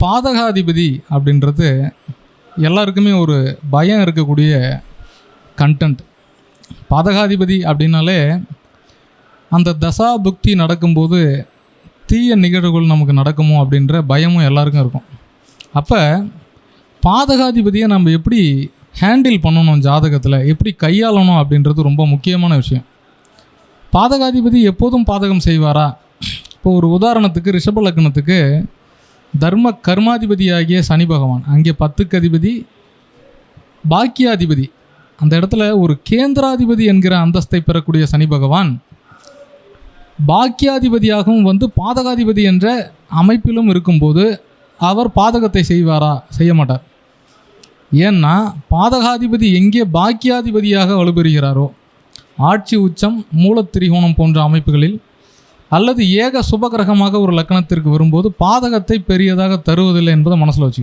பாதகாதிபதி அப்படின்றது எல்லாருக்குமே ஒரு பயம் இருக்கக்கூடிய கண்டென்ட். பாதகாதிபதி அப்படின்னாலே அந்த தசா புக்தி நடக்கும்போது தீய நிகழ்வுகள் நமக்கு நடக்குமோ அப்படின்ற பயமும் எல்லாருக்கும் இருக்கும். அப்போ பாதகாதிபதியை நம்ம எப்படி ஹேண்டில் பண்ணணும், ஜாதகத்தில் எப்படி கையாளணும் அப்படின்றது ரொம்ப முக்கியமான விஷயம். பாதகாதிபதி எப்போதும் பாதகம் செய்வாரா? இப்போ ஒரு உதாரணத்துக்கு ரிஷப லக்னத்துக்கு தர்ம கர்மாதிபதியாகிய சனி பகவான், அங்கே 10க்கு அதிபதி, பாக்கியாதிபதி, அந்த இடத்துல ஒரு கேந்திராதிபதி என்கிற அந்தஸ்தை பெறக்கூடிய சனி பகவான் பாக்கியாதிபதியாகவும் வந்து பாதகாதிபதி என்ற அமைப்பிலும் இருக்கும்போது அவர் பாதகத்தை செய்வாரா? செய்ய மாட்டார். ஏன்னா பாதகாதிபதி எங்கே பாக்கியாதிபதியாக வலுப்பெறுகிறாரோ, ஆட்சி உச்சம் மூலத்திரிகோணம் போன்ற அமைப்புகளில் அல்லது ஏக சுபகிரகமாக ஒரு லக்னத்திற்கு வரும்போது பாதகத்தை பெரியதாக தருவதில்லை என்பதை மனசில் வச்சுக்கணும்.